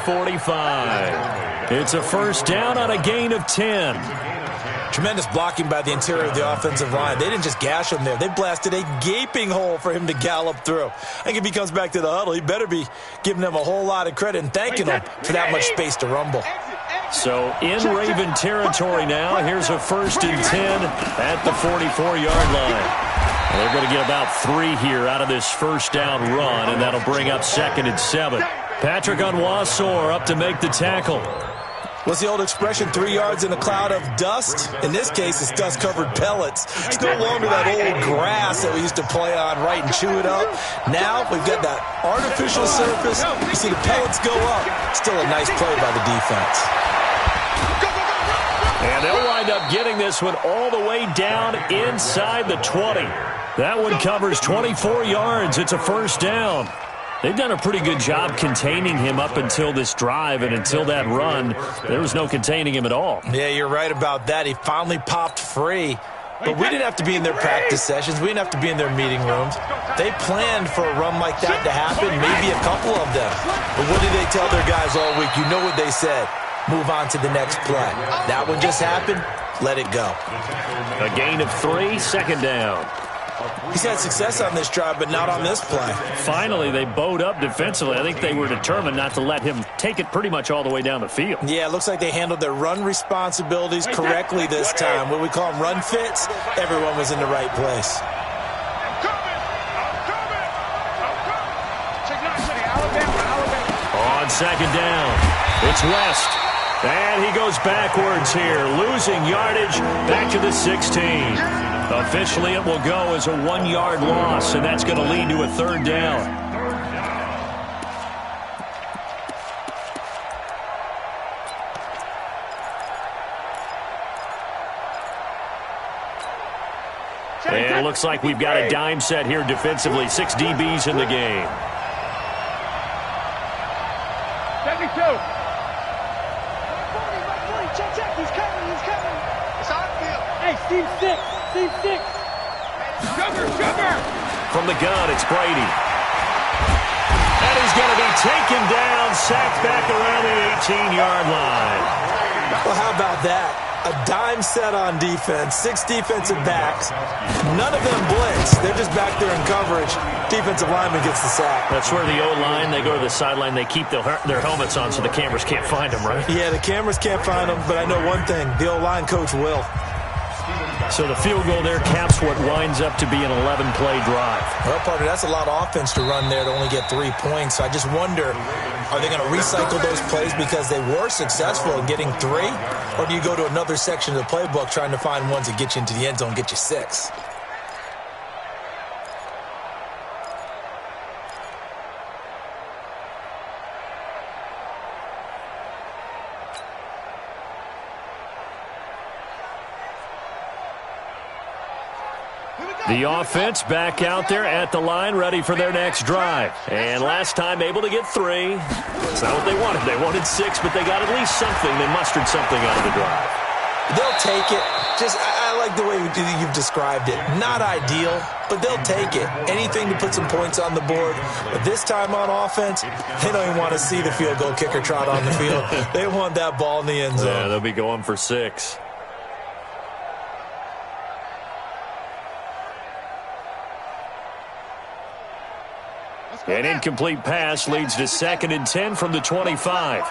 45. It's a first down on a gain of 10. Tremendous blocking by the interior of the offensive line. They didn't just gash him there. They blasted a gaping hole for him to gallop through. I think if he comes back to the huddle, he better be giving them a whole lot of credit and thanking them for that much space to rumble. So in Raven territory now, here's a first and 10 at the 44-yard line. They're going to get about 3 here out of this first down run, and that'll bring up 2nd and 7. Patrick Onwuasor up to make the tackle. What's the old expression, 3 yards in a cloud of dust? In this case, it's dust-covered pellets. It's no longer that old grass that we used to play on, right, and chew it up. Now we've got that artificial surface. You see the pellets go up. Still a nice play by the defense. And they'll wind up getting this one all the way down inside the 20. That one covers 24 yards. It's a first down. They've done a pretty good job containing him up until this drive, and until that run, there was no containing him at all. Yeah, you're right about that. He finally popped free. But we didn't have to be in their practice sessions. We didn't have to be in their meeting rooms. They planned for a run like that to happen, maybe a couple of them. But what did they tell their guys all week? You know what they said. Move on to the next play. That one just happened. Let it go. A gain of 3, 2nd down. He's had success on this drive, but not on this play. Finally, they bowed up defensively. I think they were determined not to let him take it pretty much all the way down the field. Yeah, it looks like they handled their run responsibilities correctly this time. What we call them run fits, everyone was in the right place. On 2nd down, it's West. And he goes backwards here, losing yardage back to the 16. Officially, it will go as a 1-yard loss, and that's going to lead to a 3rd down. And it looks like we've got a dime set here defensively. 6 DBs in the game. 72. Check. He's coming. It's on field. Hey, Steve 6. Sugar. From the gun, it's Brady. And he's going to be taken down, sacked back around the 18-yard line. Well, how about that? A dime set on defense, 6 defensive backs. None of them blitz. They're just back there in coverage. Defensive lineman gets the sack. That's where the O-line, they go to the sideline, they keep their helmets on so the cameras can't find them, right? Yeah, the cameras can't find them, but I know one thing. The O-line coach will. So the field goal there caps what winds up to be an 11-play drive. Well, partner, that's a lot of offense to run there to only get 3 points. So I just wonder, are they going to recycle those plays because they were successful in getting 3? Or do you go to another section of the playbook trying to find ones that get you into the end zone, get you 6? The offense back out there at the line, ready for their next drive. And last time able to get 3. That's not what they wanted. They wanted 6, but they got at least something. They mustered something out of the drive. They'll take it. I like the way you've described it. Not ideal, but they'll take it. Anything to put some points on the board. But this time on offense, they don't even want to see the field goal kicker trot on the field. They want that ball in the end zone. Yeah, they'll be going for 6. An incomplete pass leads to 2nd and 10 from the 25.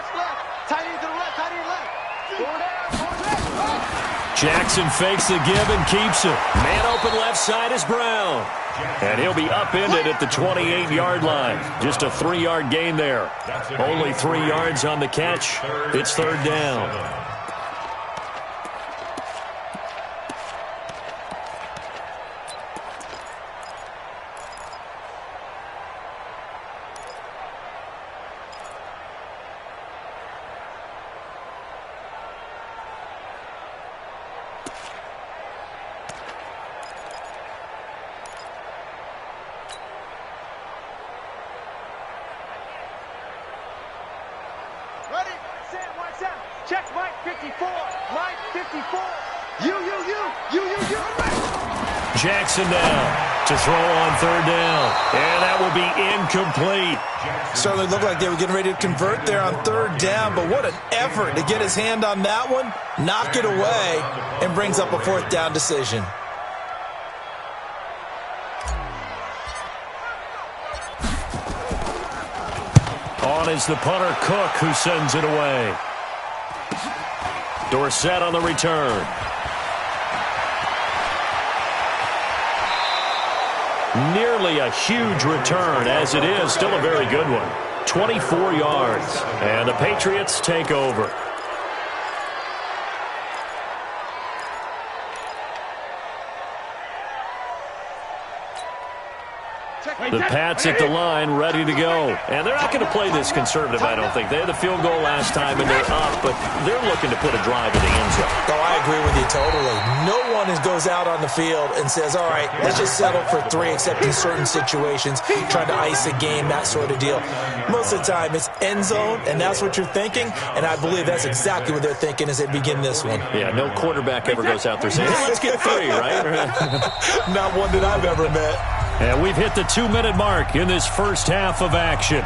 Jackson fakes the give and keeps it. Man open left side is Brown. And he'll be upended at the 28-yard line. Just a 3-yard gain there. Only 3 yards on the catch. It's 3rd down. Check Mike 54. Mike 54. You. Jackson down. to throw on third down. And that will be incomplete. Certainly looked like they were getting ready to convert there on third down, but what an effort to get his hand on that one, knock it away, and brings up a fourth down decision. On is the punter, Cook, who sends it away. Dorsett on the return. Nearly a huge return, as it is still a very good one. 24 yards, and the Patriots take over. The Pats at the line, ready to go. And they're not going to play this conservative, I don't think. They had the field goal last time, and they're up, but they're looking to put a drive in the end zone. Oh, I agree with you totally. No one goes out on the field and says, all right, let's just settle for 3, except in certain situations, trying to ice a game, that sort of deal. Most of the time, it's end zone, and that's what you're thinking, and I believe that's exactly what they're thinking as they begin this one. Yeah, no quarterback ever goes out there saying, hey, let's get 3, right? Not one that I've ever met. And we've hit the 2-minute mark in this first half of action.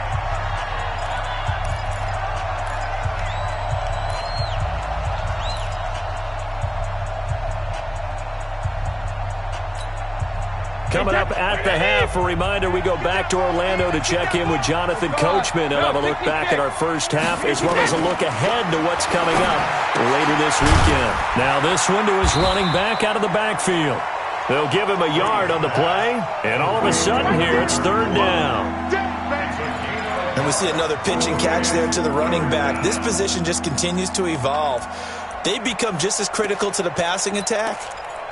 Coming up at the half, a reminder, we go back to Orlando to check in with Jonathan Coachman and have a look back at our first half as well as a look ahead to what's coming up later this weekend. Now this one to his running back out of the backfield. They'll give him a yard on the play, and all of a sudden here it's third down. And we see another pitch and catch there to the running back. This position just continues to evolve. They become just as critical to the passing attack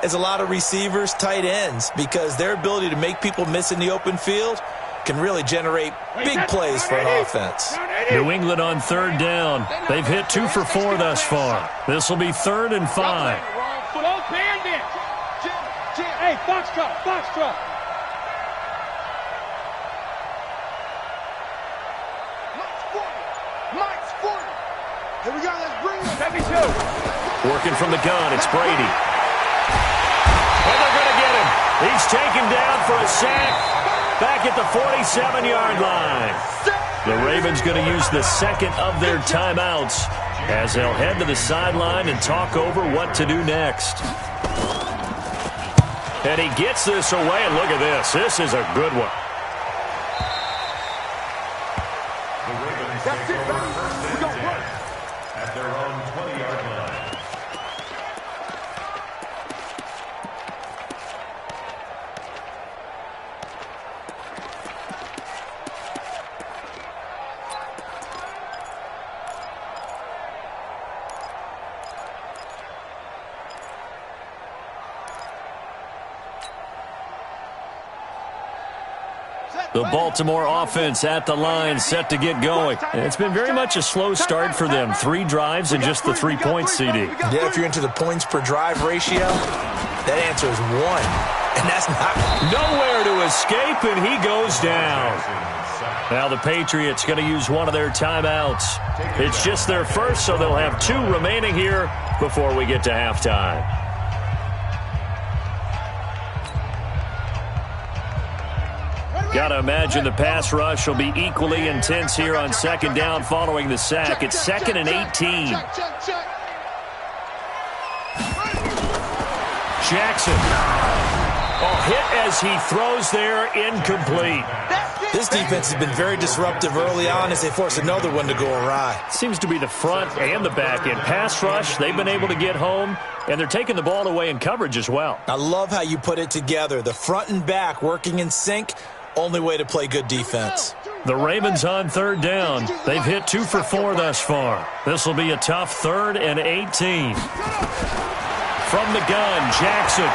as a lot of receivers, tight ends, because their ability to make people miss in the open field can really generate big plays for an offense. New England on third down. They've hit 2 for 4 thus far. This will be 3rd and 5. Hey, Foxtrot, Foxtrot. Mike's 40. Here we go, let's bring it. 72. Working from the gun, it's Brady. And they're going to get him. He's taken down for a sack back at the 47-yard line. The Ravens going to use the second of their timeouts as they'll head to the sideline and talk over what to do next. And he gets this away, and look at this. This is a good one. That's it, baby. We go work. At their own 20-yard line. The Baltimore offense at the line, set to get going. And it's been very much a slow start for them. 3 drives and just the 3 points, CD. Yeah, if you're into the points per drive ratio, that answer is 1. And that's not... Nowhere to escape, and he goes down. Now the Patriots going to use one of their timeouts. It's just their first, so they'll have 2 remaining here before we get to halftime. Got to imagine the pass rush will be equally intense here on second down following the sack. It's 2nd and 18. Jackson. Oh, hit as he throws there, incomplete. This defense has been very disruptive early on as they force another one to go awry. Seems to be the front and the back end. Pass rush, they've been able to get home, and they're taking the ball away in coverage as well. I love how you put it together. The front and back working in sync. Only way to play good defense. The Ravens on third down. They've hit 2 for 4 thus far. This will be a tough 3rd and 18. From the gun, Jackson.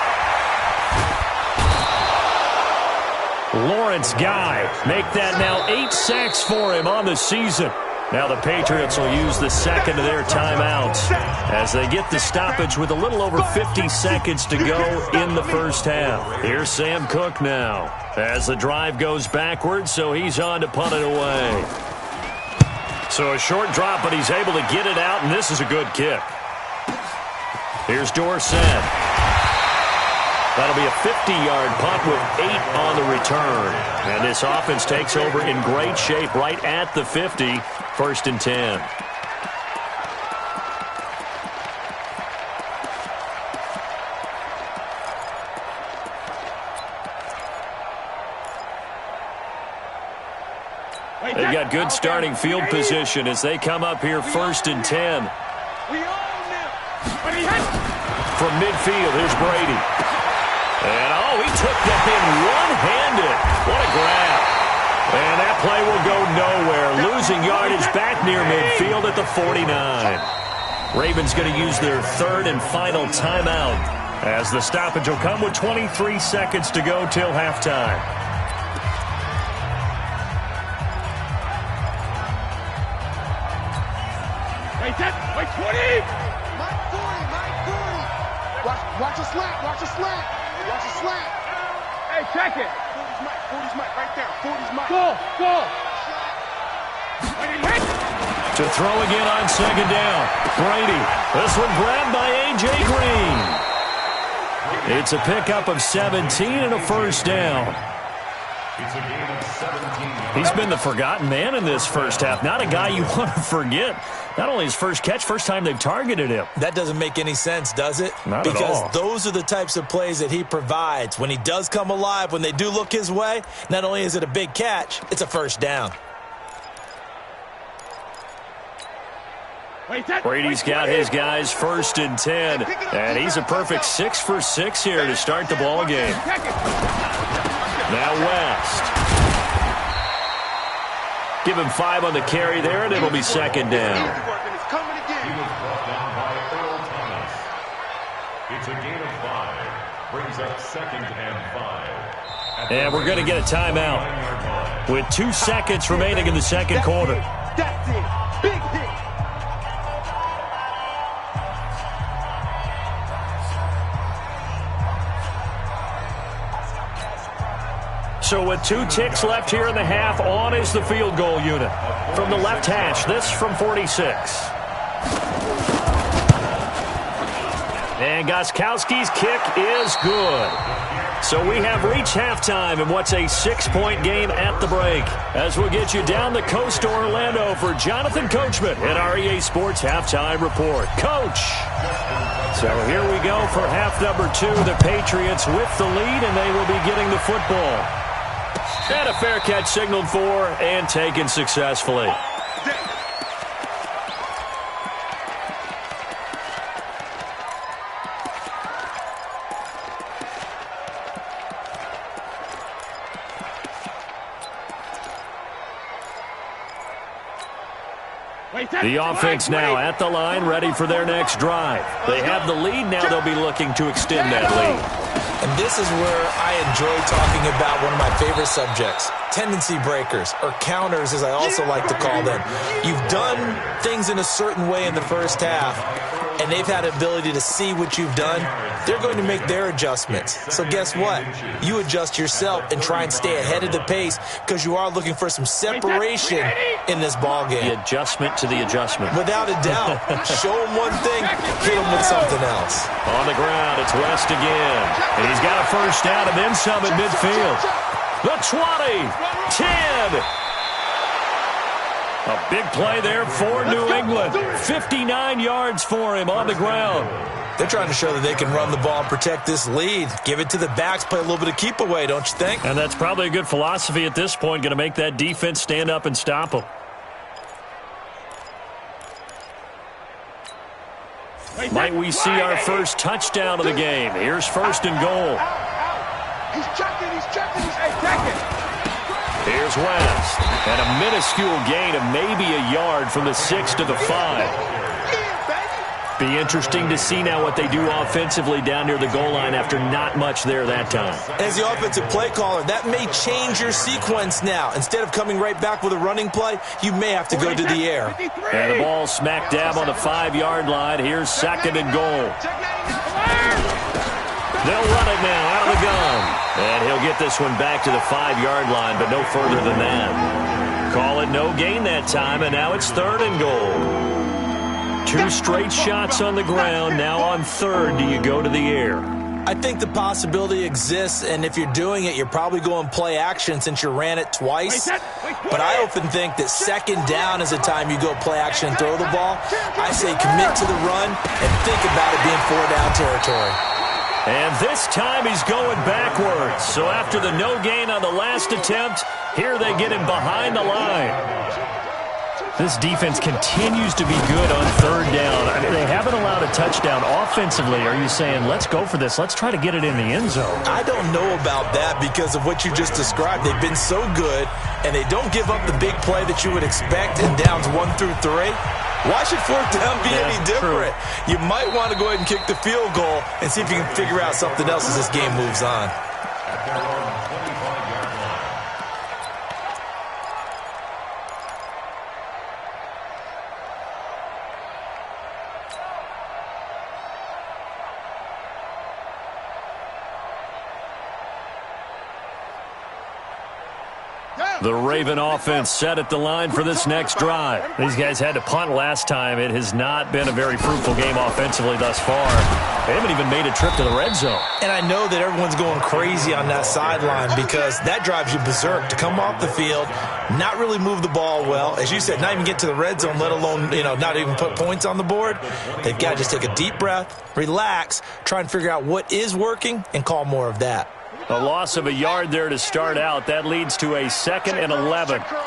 Lawrence Guy make that now 8 sacks for him on the season. Now the Patriots will use the second of their timeouts as they get the stoppage with a little over 50 seconds to go in the first half. Here's Sam Cook now as the drive goes backwards, so he's on to punt it away. So a short drop, but he's able to get it out, and this is a good kick. Here's Dorsett. That'll be a 50-yard punt with 8 on the return. And this offense takes over in great shape right at the 50, 1st and 10. They've got good starting field position as they come up here 1st and 10. From midfield, here's Brady. And, he took that in one-handed. What a grab. And that play will go nowhere. Losing yardage back near midfield at the 49. Ravens going to use their 3rd and final timeout as the stoppage will come with 23 seconds to go till halftime. Wait, 20! Mike 40! Watch a slant, watch a slant! Watch a slant! Hey, check it! 40's Mike, right there. 40's Mike. Go! To throw again on 2nd down. Brady. This one grabbed by A.J. Green. It's a pickup of 17 and a 1st down. It's a gain of 17. He's been the forgotten man in this first half. Not a guy you want to forget. Not only his first catch, first time they've targeted him. That doesn't make any sense, does it? Not at all. Because those are the types of plays that he provides. When he does come alive, when they do look his way, not only is it a big catch, it's a 1st down. Brady's got his guys 1st and 10, and he's a perfect 6 for 6 here to start the ball game. Now West. Give him 5 on the carry there, and it'll be 2nd down. He was brought down by Earl Thomas. It's a gain of 5. Brings up 2nd and 5. And we're going to get a timeout with 2 seconds remaining in the second quarter. That's it. Big hit. So with 2 ticks left here in the half, on is the field goal unit. From the left hash, this from 46. And Gostkowski's kick is good. So we have reached halftime in what's a 6-point game at the break. As we'll get you down the coast to Orlando for Jonathan Coachman in our EA Sports Halftime Report. Coach! So here we go for half number 2. The Patriots with the lead, and they will be getting the football. And a fair catch signaled for and taken successfully. The offense now at the line, ready for their next drive. They have the lead. Now they'll be looking to extend that lead. And this is where I enjoy talking about one of my favorite subjects, tendency breakers, or counters as I also like to call them. You've done things in a certain way in the first half, and they've had the ability to see what you've done. They're going to make their adjustments. So guess what? You adjust yourself and try and stay ahead of the pace because you are looking for some separation in this ball game. The adjustment to the adjustment. Without a doubt. Show them one thing, hit them with something else. On the ground, it's West again. And he's got a 1st down and then some at midfield. The 20, 10. A big play there for New England. 59 yards for him on the ground. They're trying to show that they can run the ball and protect this lead. Give it to the backs, play a little bit of keep away, don't you think? And that's probably a good philosophy at this point, going to make that defense stand up and stop them. Might we see our first touchdown of the game? Here's 1st and goal. He's checking, he's checking. Here's West. And a minuscule gain of maybe a yard from the 6 to the 5. Be interesting to see now what they do offensively down near the goal line after not much there that time. As the offensive play caller, that may change your sequence now. Instead of coming right back with a running play, you may have to go to the air. And the ball smack dab on the 5-yard line. Here's 2nd and goal. They'll run it now out of the gun. And he'll get this one back to the 5-yard line, but no further than that. Call it no gain that time, and now it's 3rd and goal. 2 straight shots on the ground. Now on 3rd, do you go to the air? I think the possibility exists, and if you're doing it, you're probably going play action since you ran it twice. But I often think that second down is a time you go play action and throw the ball. I say commit to the run and think about it being 4-down territory. And this time he's going backwards. So after the no gain on the last attempt, here they get him behind the line. This defense continues to be good on third down. I mean, they haven't allowed a touchdown offensively. Are you saying, let's go for this, let's try to get it in the end zone? I don't know about that because of what you just described. They've been so good, and they don't give up the big play that you would expect in downs 1 through 3. Why should fourth down be any different? True. You might want to go ahead and kick the field goal and see if you can figure out something else as this game moves on. The Raven offense set at the line for this next drive. These guys had to punt last time. It has not been a very fruitful game offensively thus far. They haven't even made a trip to the red zone. And I know that everyone's going crazy on that sideline because that drives you berserk to come off the field, not really move the ball well. As you said, not even get to the red zone, let alone, not even put points on the board. They've got to just take a deep breath, relax, try and figure out what is working, and call more of that. A loss of a yard there to start out. That leads to a 2nd and 11. From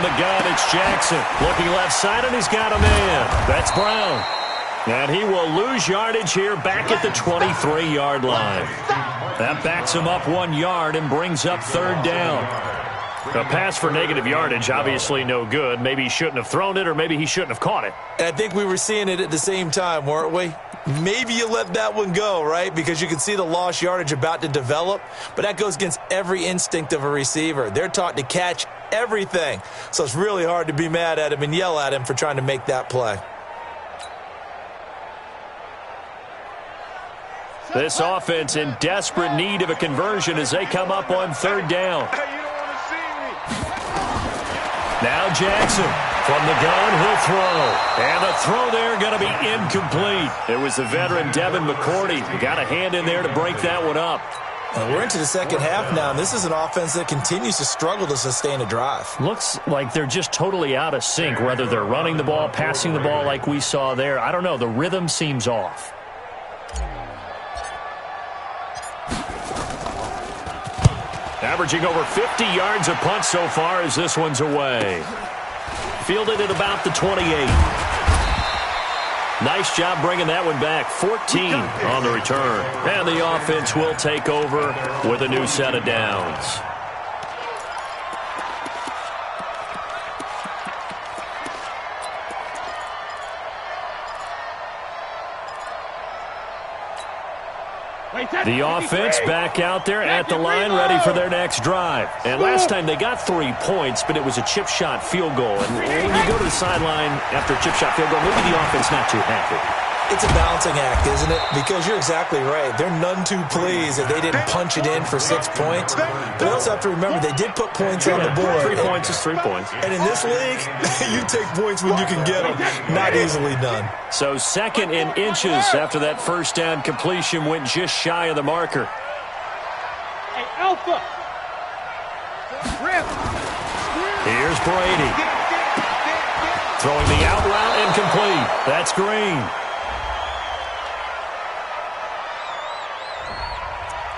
the gun, it's Jackson. Looking left side, and he's got a man. That's Brown. And he will lose yardage here back at the 23-yard line. That backs him up 1 yard and brings up third down. A pass for negative yardage, obviously no good. Maybe he shouldn't have thrown it, or maybe he shouldn't have caught it. I think we were seeing it at the same time, weren't we? Maybe you let that one go, right? Because you can see the lost yardage about to develop. But that goes against every instinct of a receiver. They're taught to catch everything. So it's really hard to be mad at him and yell at him for trying to make that play. This offense in desperate need of a conversion as they come up on third down. Now Jackson. From the gun, he'll throw. And the throw there going to be incomplete. It was the veteran Devin McCourty. Got a hand in there to break that one up. We're into the second half now, and this is an offense that continues to struggle to sustain a drive. Looks like they're just totally out of sync, whether they're running the ball, passing the ball like we saw there. I don't know. The rhythm seems off. Averaging over 50 yards a punt so far as this one's away. Fielded at about the 28. Nice job bringing that one back. 14 on the return. And the offense will take over with a new set of downs. The offense back out there at the line, ready for their next drive. And last time they got 3 points, but it was a chip shot field goal. And when you go to the sideline after a chip shot field goal, maybe the offense not too happy. It's a balancing act, isn't it? Because you're exactly right. They're none too pleased that they didn't punch it in for 6 points. But they also have to remember they did put points on the board. 3 points is 3 points. And in this league, you take points when you can get them. Not easily done. So 2nd in inches after that first down completion went just shy of the marker. Hey, Alpha. Here's Brady. Throwing the out route incomplete. That's Green.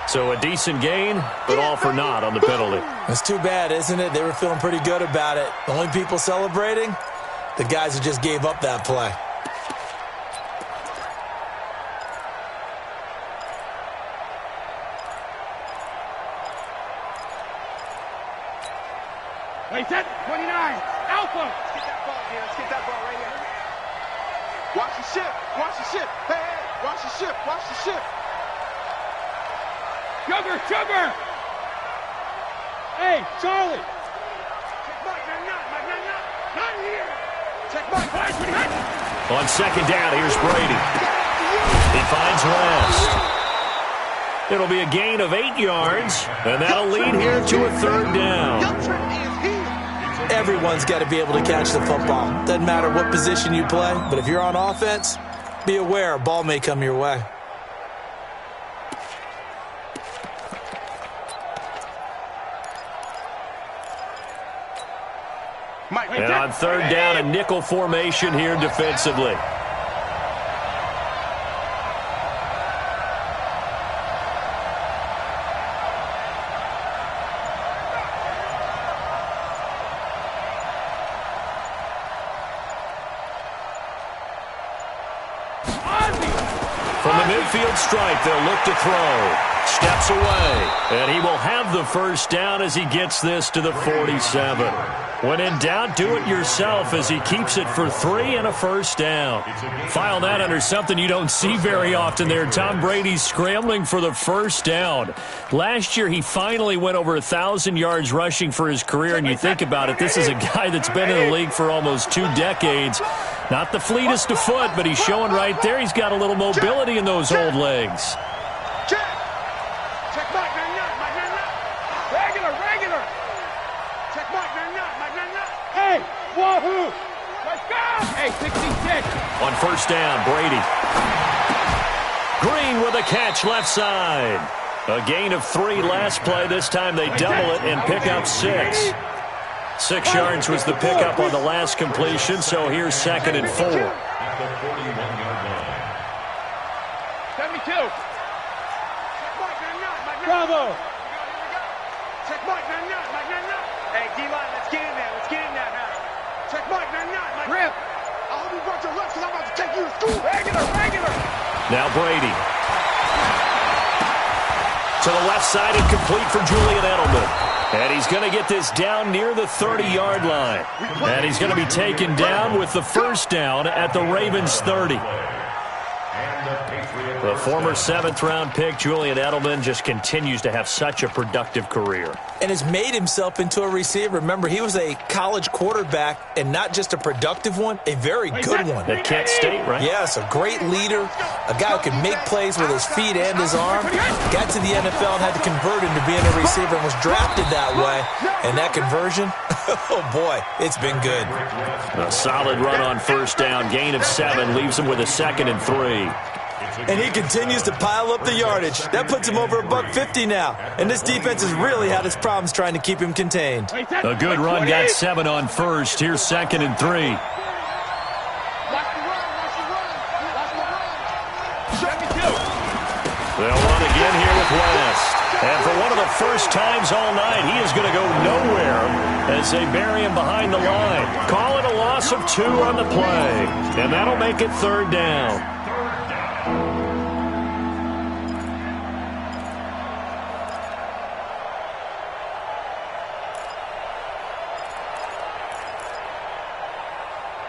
So a decent gain, but all for naught on the penalty. It's too bad, isn't it? They were feeling pretty good about it. The only people celebrating, the guys who just gave up that play. Wait, set 29. Alpha. Let's get that ball here. Let's get that ball right here. Watch the ship. Watch the ship. Hey, hey. Watch the ship. Watch the ship. Sugar, sugar! Hey, Charlie! Check Mike, not here! Check Mike, On second down, here's Brady. He finds West. It'll be a gain of 8 yards, and that'll lead here to a third down. Everyone's got to be able to catch the football. Doesn't matter what position you play, but if you're on offense, be aware a ball may come your way. And on third down, a nickel formation here defensively. From the midfield stripe, they'll look to throw. Steps away, and he will have the first down as he gets this to the 47. When in doubt, do it yourself as he keeps it for 3 and a first down. File that under something you don't see very often there. Tom Brady scrambling for the first down. Last year, he finally went over 1,000 yards rushing for his career, and you think about it, this is a guy that's been in the league for almost 2 decades. Not the fleetest of foot, but he's showing right there he's got a little mobility in those old legs. Hey, wahoo! Let's go! Hey, 66. On first down, Brady. Green with a catch left side. A gain of 3 last play. This time they double it and pick up 6. 6 yards was the pickup on the last completion, so here's 2nd and 4. At the 41-yard line. 72. Bravo! Check Mike, 99, Mike, 99. Hey, D-line, let's get in there. Let's get in there now. Check Mike, 99, Mike. Rip. I hope you brought your left because I'm about to take you to school. Regular. Now Brady. To the left side and complete for Julian Edelman. And he's going to get this down near the 30-yard line. And he's going to be taken down with the first down at the Ravens' 30. The former 7th-round pick, Julian Edelman, just continues to have such a productive career. And has made himself into a receiver. Remember, he was a college quarterback, and not just a productive one, a very good one. At Kent State, right? Yes, a great leader, a guy who can make plays with his feet and his arm. Got to the NFL and had to convert into being a receiver and was drafted that way. And that conversion, oh boy, it's been good. A solid run on first down, gain of 7, leaves him with a 2nd and 3. And he continues to pile up the yardage. That puts him over $150 now. And this defense has really had its problems trying to keep him contained. A good run, got 7 on first. Here's 2nd and 3. They'll run again here with West. And for one of the first times all night, he is going to go nowhere as they bury him behind the line. Call it a loss of 2 on the play. And that'll make it 3rd down.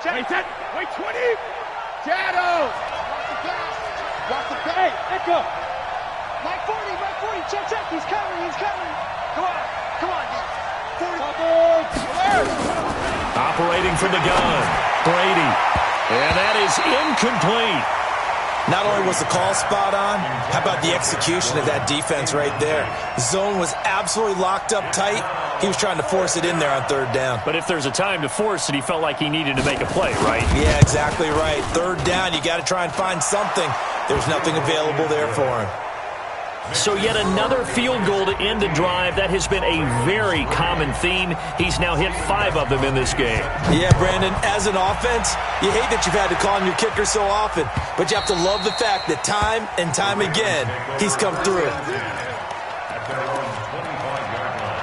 Wait, 20. Shadow. Watch the pass. Hey, Echo. Mike 40. Check. He's coming. Come on. 40. Operating from the gun. Brady. And that is incomplete. Not only was the call spot on, how about the execution of that defense right there? The zone was absolutely locked up tight. He was trying to force it in there on 3rd down. But if there's a time to force it, he felt like he needed to make a play, right? Yeah, exactly right. 3rd down, you got to try and find something. There's nothing available there for him. So yet another field goal to end the drive. That has been a very common theme. He's now hit 5 of them in this game. Yeah, Brandon, as an offense, you hate that you've had to call on your kicker so often, but you have to love the fact that time and time again, he's come through. At their own 25-yard line.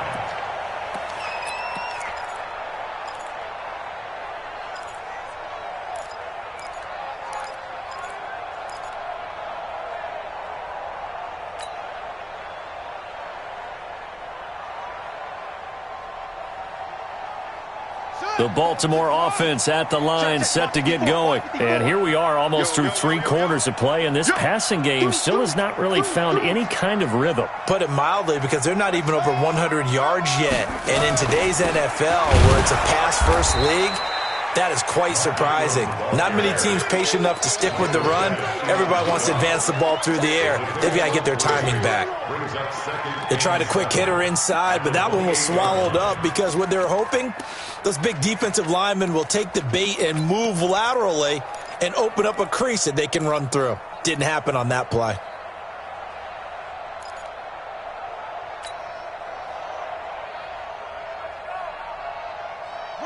The Baltimore offense at the line, set to get going. And here we are almost through 3 quarters of play, and this passing game still has not really found any kind of rhythm. Put it mildly, because they're not even over 100 yards yet. And in today's NFL, where it's a pass-first league, That is quite surprising. Not many teams patient enough to stick with the run. Everybody wants to advance the ball through the air. They've got to get their timing back. They tried a quick hitter inside, but that one was swallowed up because what they're hoping, those big defensive linemen will take the bait and move laterally and open up a crease that they can run through. Didn't happen on that play.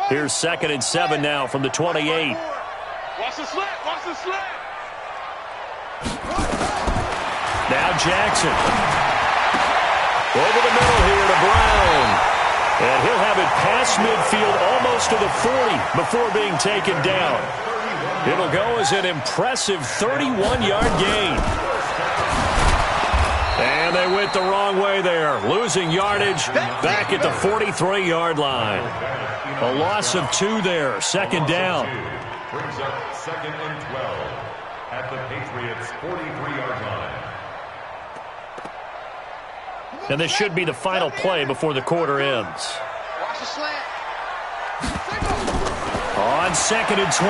Here's 2nd and 7 now from the 28. Watch the slant. Watch the slant. Now Jackson. Over the middle here to Brown. And he'll have it past midfield almost to the 40 before being taken down. It'll go as an impressive 31-yard gain. And they went the wrong way there, losing yardage back at the 43-yard line. A loss of 2 there, 2nd down. Brings up 2nd and 12 at the Patriots' 43-yard line. And this should be the final play before the quarter ends. Watch the slant. On 2nd and 12,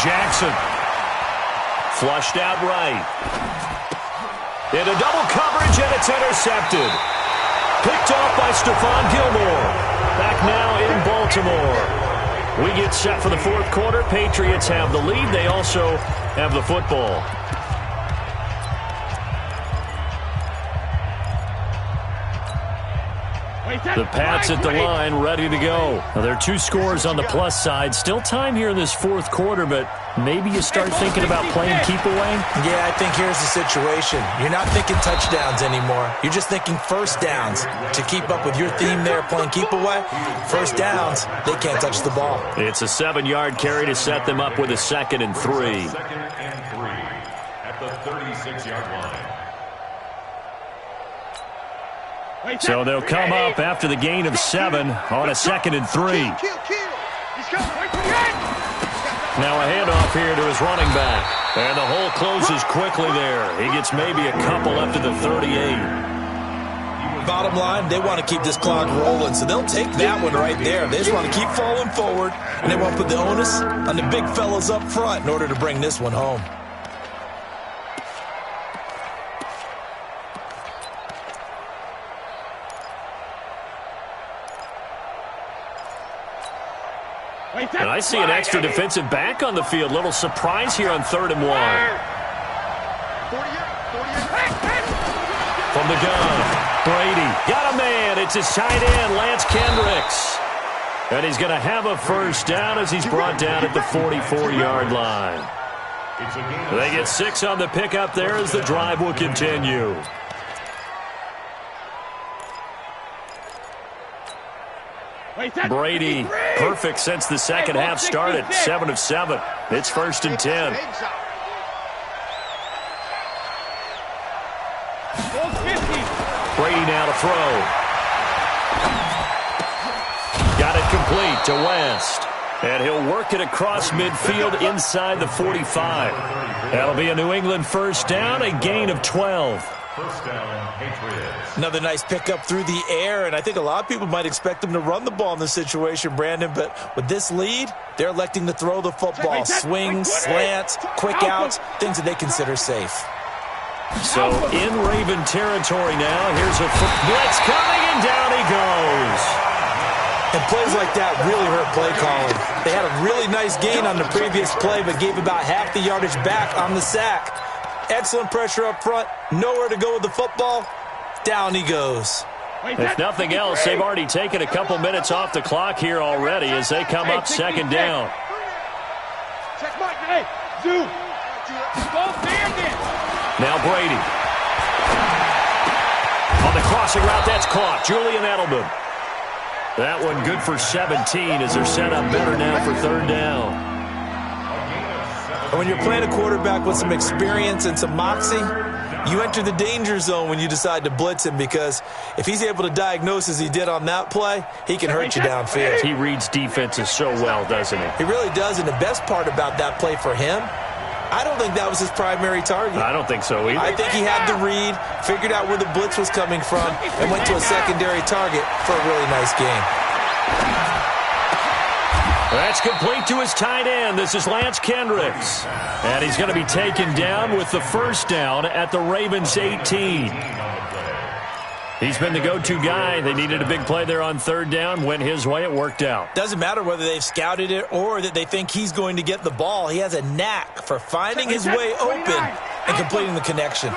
Jackson. Flushed out right. Into double coverage, and it's intercepted. Picked off by Stephon Gilmore. Back now in Baltimore. We get set for the 4th quarter. Patriots have the lead. They also have the football. The Pats at the line, ready to go. Now, there are 2 scores on the plus side. Still time here in this 4th quarter, but maybe you start thinking about playing keep away? Yeah, I think here's the situation. You're not thinking touchdowns anymore. You're just thinking first downs. To keep up with your theme there, playing keep away, first downs, they can't touch the ball. It's a 7-yard carry to set them up with a 2nd and 3. 2nd and 3 at the 36-yard line. So they'll come up after the gain of 7 on a 2nd and 3. Now a handoff here to his running back. And the hole closes quickly there. He gets maybe a couple up to the 38. Bottom line, they want to keep this clock rolling, so they'll take that one right there. They just want to keep falling forward, and they want to put the onus on the big fellas up front in order to bring this one home. And I see an extra defensive back on the field. Little surprise here on 3rd and 1. From the gun, Brady. Got a man. It's his tight end, Lance Kendricks. And he's going to have a first down as he's brought down at the 44-yard line. They get 6 on the pickup there as the drive will continue. Brady, perfect since the second half started. 7 of 7. It's 1st and 10. Brady now to throw. Got it complete to West. And he'll work it across midfield inside the 45. That'll be a New England first down, a gain of 12. First down, Patriots. Another nice pickup through the air, and I think a lot of people might expect them to run the ball in this situation, Brandon, but with this lead, they're electing to throw the football. Swings, slants, quick outs, things that they consider safe. So in Raven territory now, here's a blitz coming, and down he goes. And plays like that really hurt play calling. They had a really nice gain on the previous play, but gave about half the yardage back on the sack. Excellent pressure up front. Nowhere to go with the football. Down he goes. If nothing else, they've already taken a couple minutes off the clock here already as they come up 2nd down. Now Brady. On the crossing route, that's caught. Julian Edelman. That one good for 17 as they're set up better now for 3rd down. And when you're playing a quarterback with some experience and some moxie, you enter the danger zone when you decide to blitz him, because if he's able to diagnose as he did on that play, he can hurt you downfield. He reads defenses so well, doesn't he? He really does, and the best part about that play for him, I don't think that was his primary target. I don't think so either. I think he had the read, figured out where the blitz was coming from, and went to a secondary target for a really nice game. That's complete to his tight end. This is Lance Kendricks. And he's going to be taken down with the first down at the Ravens 18. He's been the go-to guy. They needed a big play there on third down. Went his way. It worked out. Doesn't matter whether they've scouted it or that they think he's going to get the ball. He has a knack for finding his way open and completing the connection.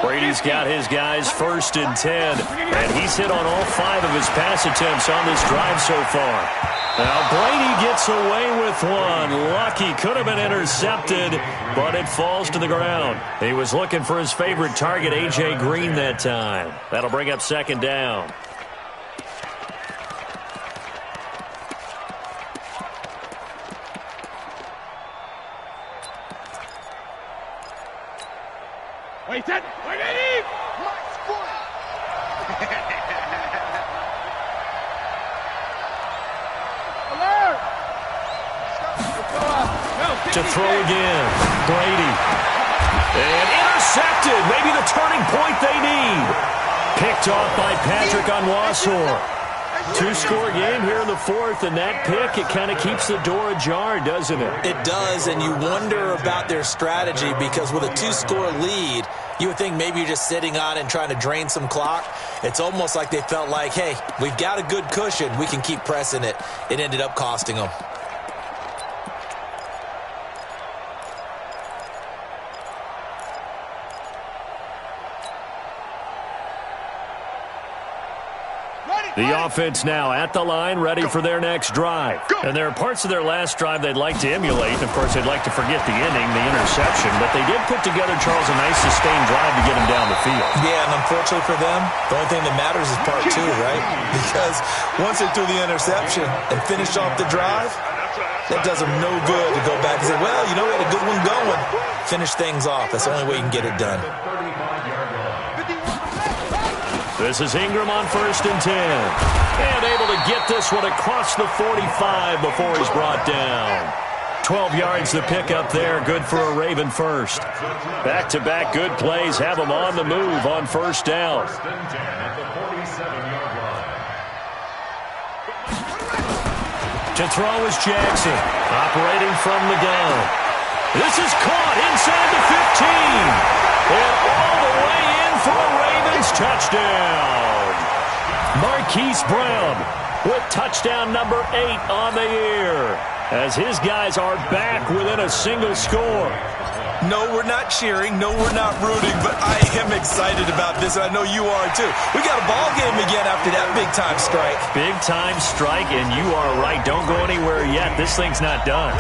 Brady's got his guys first and 10. And he's hit on all 5 of his pass attempts on this drive so far. Now Brady gets away with one. Lucky, could have been intercepted, but it falls to the ground. He was looking for his favorite target, A.J. Green, that time. That'll bring up second down. Wait, that. Wait, to throw again. Brady. And intercepted. Maybe the turning point they need. Picked off by Patrick Onwuasor. 2-score game here in the fourth, and that pick, it kind of keeps the door ajar, doesn't it? It does, and you wonder about their strategy because with a 2-score lead, you would think maybe you're just sitting on it and trying to drain some clock. It's almost like they felt like, hey, we've got a good cushion. We can keep pressing it. It ended up costing them. The offense now at the line, ready for their next drive. And there are parts of their last drive they'd like to emulate. Of course, they'd like to forget the inning, the interception. But they did put together, Charles, a nice sustained drive to get them down the field. Yeah, and unfortunately for them, the only thing that matters is part 2, right? Because once they threw the interception and finished off the drive, that does them no good to go back and say, well, you know, we had a good one going. Finish things off. That's the only way you can get it done. This is Ingram on first and 10. And able to get this one across the 45 before he's brought down. 12 yards to pick up there. Good for a Raven first. Back-to-back good plays have him on the move on first down. To throw is Jackson. Operating from the gun. This is caught inside the 15. And all the way in for a Ravens touchdown. Marquise Brown with touchdown number 8 on the year, as his guys are back within a single score. No, we're not cheering. No, we're not rooting, but I am excited about this. I know you are, too. We got a ball game again after that big-time strike. Big-time strike, and you are right. Don't go anywhere yet. This thing's not done.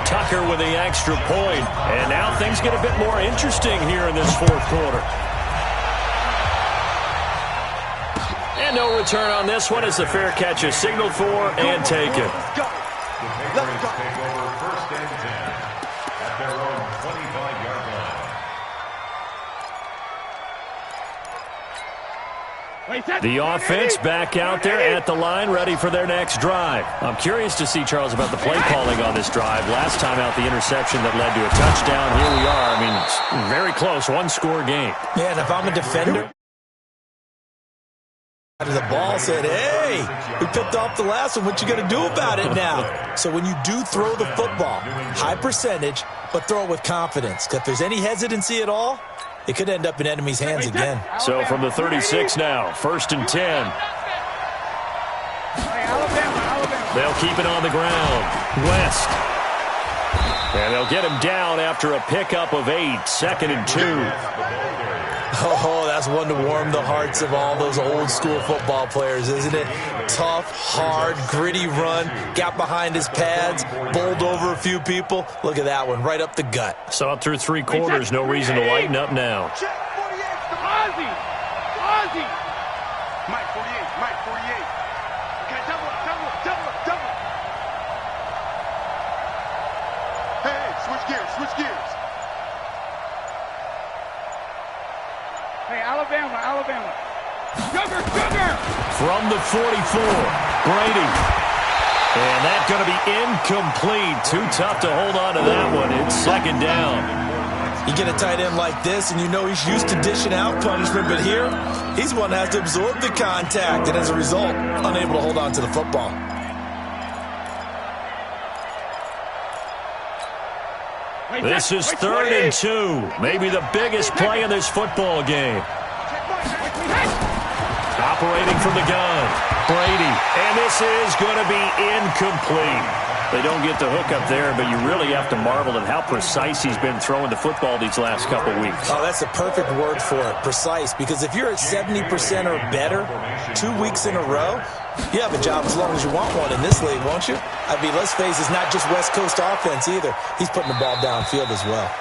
Tucker with the extra point, and now things get a bit more interesting here in this fourth quarter. And no return on this one. It's a fair catch, a signal for and taken. Let's go. Take over first and 10 at their own 25-yard line. The offense back out there at the line, ready for their next drive. I'm curious to see, Charles, about the play calling on this drive. Last time out, the interception that led to a touchdown. Here we are. I mean, it's very close, one-score game. Yeah, and if I'm a defender, the ball said, hey, we picked off the last one. What you going to do about it now? So when you do throw the football, high percentage, but throw it with confidence. Because if there's any hesitancy at all, it could end up in enemy's hands again. So from the 36 now, first and 10. They'll keep it on the ground. West. And they'll get him down after a pickup of 8, second and 2. Oh, that's one to warm the hearts of all those old-school football players, isn't it? Tough, hard, gritty run, got behind his pads, bowled over a few people. Look at that one, right up the gut. Saw it through 3 quarters, no reason to lighten up now. Ozzy! Mike 48, Mike 48. Okay, double up. Hey, switch gears. Hey, Alabama. Sugar! From the 44, Brady. And that's going to be incomplete. Too tough to hold on to that one. It's second down. You get a tight end like this, and you know he's used to dishing out punishment, but here, he's one that has to absorb the contact, and as a result, unable to hold on to the football. This is 3rd and 2. Maybe the biggest play in this football game. Operating from the gun, Brady. And this is going to be incomplete. They don't get the hook up there, but you really have to marvel at how precise he's been throwing the football these last couple weeks. Oh, that's the perfect word for it, precise. Because if you're at 70% or better 2 weeks in a row, you have a job as long as you want one in this league, won't you? I mean, let's face it, it's not just West Coast offense either. He's putting the ball downfield as well.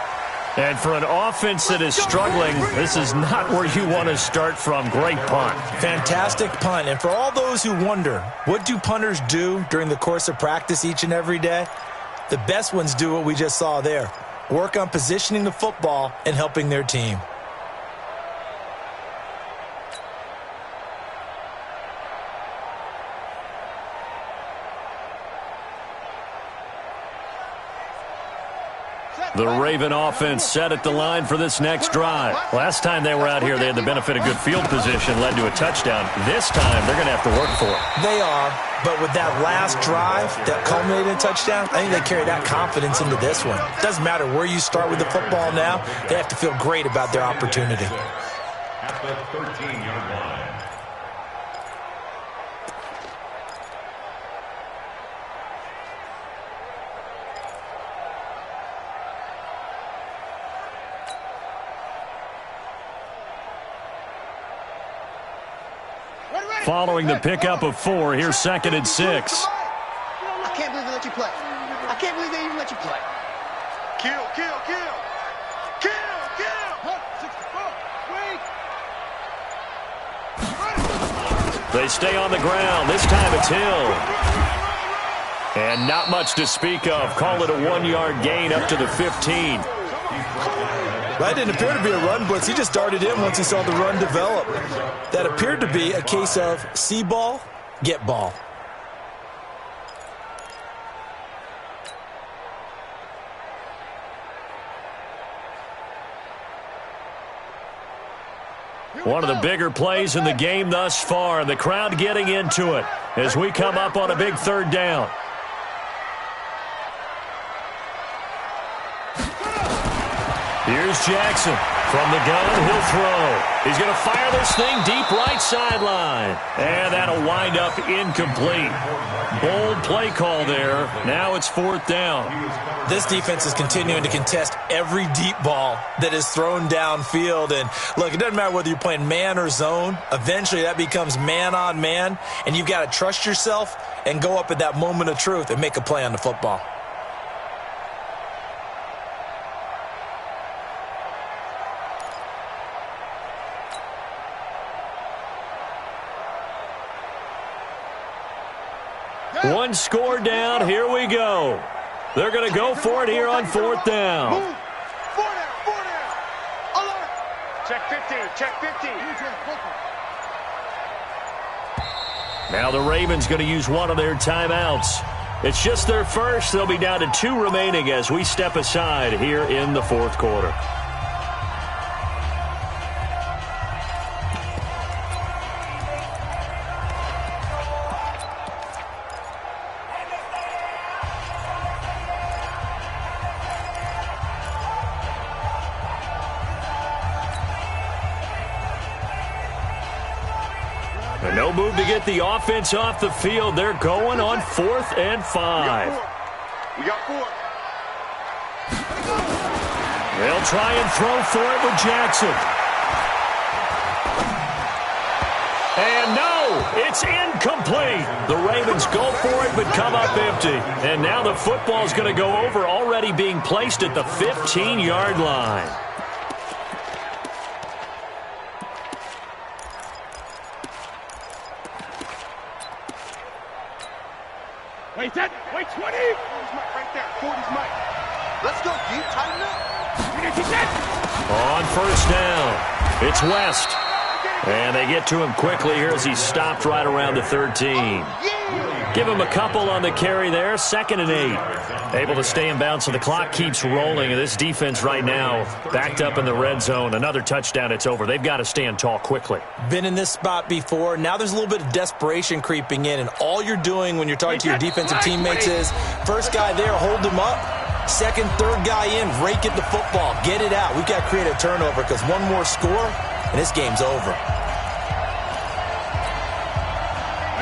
And for an offense that is struggling, this is not where you want to start from. Great punt. Fantastic punt. And for all those who wonder, what do punters do during the course of practice each and every day? The best ones do what we just saw there. Work on positioning the football and helping their team. The Raven offense set at the line for this next drive. Last time they were out here, they had the benefit of good field position, led to a touchdown. This time, they're going to have to work for it. They are, but with that last drive that culminated in a touchdown, I think they carry that confidence into this one. It doesn't matter where you start with the football now. They have to feel great about their opportunity. At the 13-yard line. Following the pickup of 4, here's 2nd and 6. I can't believe they let you play. I can't believe they even let you play. Kill, kill, kill. Kill, kill. They stay on the ground. This time it's Hill. And not much to speak of. Call it a 1-yard gain up to the 15. That didn't appear to be a run blitz. He just darted in once he saw the run develop. That appeared to be a case of see ball, get ball. One of the bigger plays in the game thus far. The crowd getting into it as we come up on a big 3rd down. Here's Jackson. From the gun, he'll throw. He's going to fire this thing deep right sideline. And that'll wind up incomplete. Bold play call there. Now it's 4th down. This defense is continuing to contest every deep ball that is thrown downfield. And look, it doesn't matter whether you're playing man or zone. Eventually that becomes man on man. And you've got to trust yourself and go up at that moment of truth and make a play on the football. One score down. Here we go. They're going to go for it here on 4th down. Move. 4 down. Alert. Check 15. Check 15. Now the Ravens going to use one of their timeouts. It's just their first. They'll be down to 2 remaining as we step aside here in the 4th quarter. No move to get the offense off the field. They're going on 4th and 5. We got 4. They'll try and throw for it with Jackson. And no, it's incomplete. The Ravens go for it but come up empty. And now the football's going to go over, already being placed at the 15-yard line. Wait, 20. 40's Mike right there. 40's Mike. Let's go, D. Tighten up. On 1st down, it's West. And they get to him quickly here as he's stopped right around the 13. Give him a couple on the carry there. 2nd and 8. Able to stay in bounds, so the clock keeps rolling. And this defense right now backed up in the red zone. Another touchdown, it's over. They've got to stand tall quickly. Been in this spot before. Now there's a little bit of desperation creeping in. And all you're doing when you're talking to your defensive teammates is, first guy there, hold him up. Second, third guy in, rake at the football. Get it out. We've got to create a turnover because one more score, and this game's over.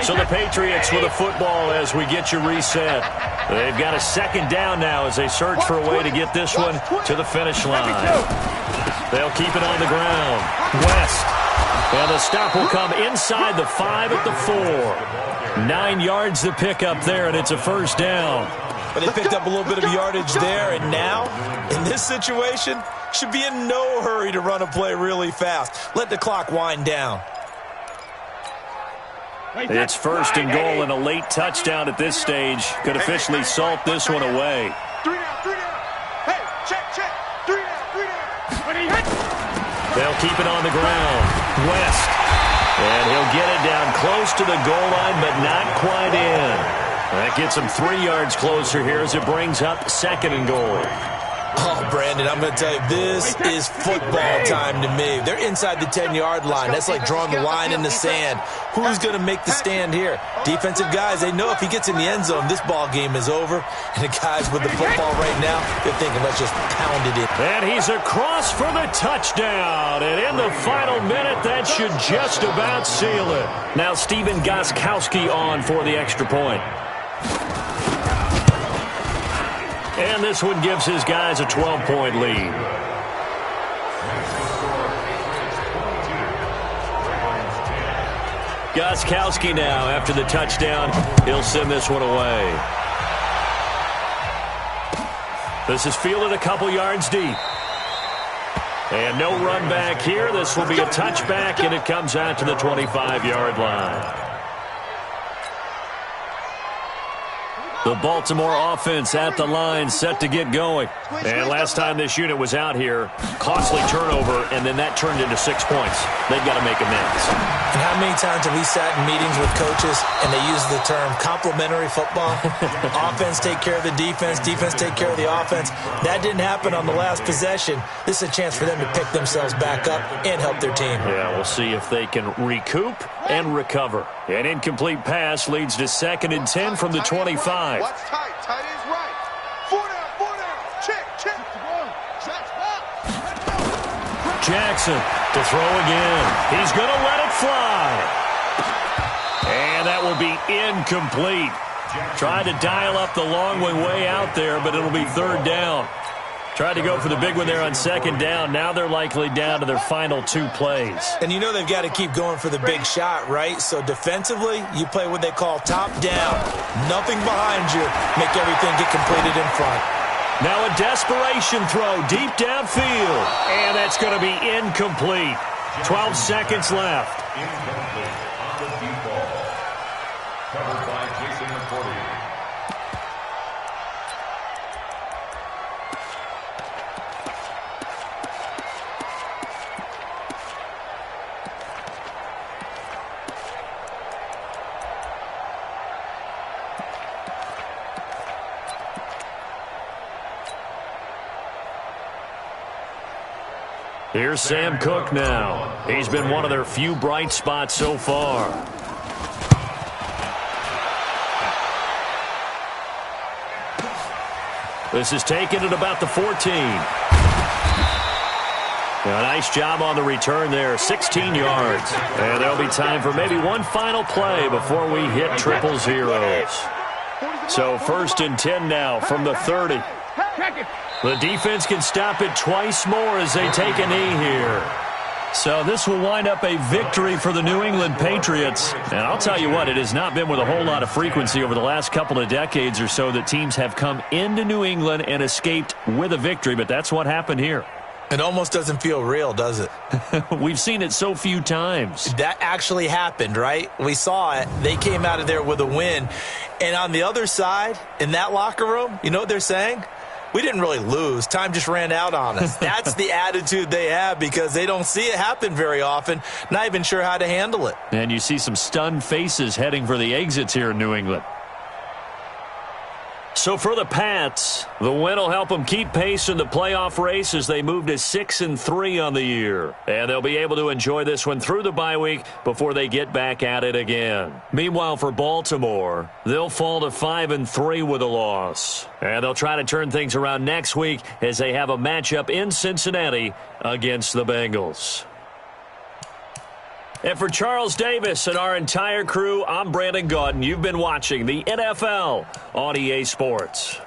So the Patriots with a football as we get you reset. They've got a second down now as they search for a way to get this one to the finish line. They'll keep it on the ground. West. And the stop will come inside the 5 at the 4. 9 yards to pick up there, and it's a first down. But they picked up a little bit of yardage there, and now, in this situation, should be in no hurry to run a play really fast. Let the clock wind down. It's first and goal, and a late touchdown at this stage could officially salt this one away. 3 down. Hey, check. 3 down. They'll keep it on the ground. West. And he'll get it down close to the goal line, but not quite in. That gets him 3 yards closer here as it brings up second and goal. Oh, Brandon, I'm going to tell you, this is football time to me. They're inside the 10-yard line. That's like drawing the line in the sand. Who's going to make the stand here? Defensive guys, they know if he gets in the end zone, this ball game is over. And the guys with the football right now, they're thinking, let's just pound it in. And he's across for the touchdown. And in the final minute, that should just about seal it. Now Stephen Gostkowski on for the extra point. And this one gives his guys a 12-point lead. Gostkowski now, after the touchdown, he'll send this one away. This is fielded a couple yards deep. And no run back here. This will be a touchback, and it comes out to the 25-yard line. The Baltimore offense at the line, set to get going. And last time this unit was out here, costly turnover, and then that turned into 6 points. They've got to make amends. And how many times have we sat in meetings with coaches and they use the term complementary football? Offense take care of the defense take care of the offense. That didn't happen on the last possession. This is a chance for them to pick themselves back up and help their team. Yeah, we'll see if they can recoup and recover. An incomplete pass leads to 2nd and 10 from the 25. Watch tight. Tight is right. 4 down. Check. Jackson to throw again. He's going to let it fly. And that will be incomplete. Tried to dial up the long way out there, but it'll be 3rd down. Tried to go for the big one there on 2nd down. Now they're likely down to their final 2 plays. And you know they've got to keep going for the big shot, right? So defensively, you play what they call top down. Nothing behind you. Make everything get completed in front. Now a desperation throw deep downfield. And that's going to be incomplete. 12 seconds left. Incomplete on the deep ball. Covered by Jason McCourty. Here's Sam Cook now. He's been one of their few bright spots so far. This is taken at about the 14. A nice job on the return there, 16 yards. And there'll be time for maybe one final play before we hit triple zeros. So 1st and 10 now from the 30. The defense can stop it twice more as they take a knee here. So this will wind up a victory for the New England Patriots. And I'll tell you what, it has not been with a whole lot of frequency over the last couple of decades or so that teams have come into New England and escaped with a victory, but that's what happened here. It almost doesn't feel real, does it? We've seen it so few times. That actually happened, right? We saw it. They came out of there with a win. And on the other side, in that locker room, you know what they're saying? We didn't really lose. Time just ran out on us. That's the attitude they have because they don't see it happen very often, not even sure how to handle it. And you see some stunned faces heading for the exits here in New England. So for the Pats, the win will help them keep pace in the playoff race as they move to 6-3 on the year. And they'll be able to enjoy this one through the bye week before they get back at it again. Meanwhile, for Baltimore, they'll fall to 5-3 with a loss. And they'll try to turn things around next week as they have a matchup in Cincinnati against the Bengals. And for Charles Davis and our entire crew, I'm Brandon Gaudin. You've been watching the NFL on EA Sports.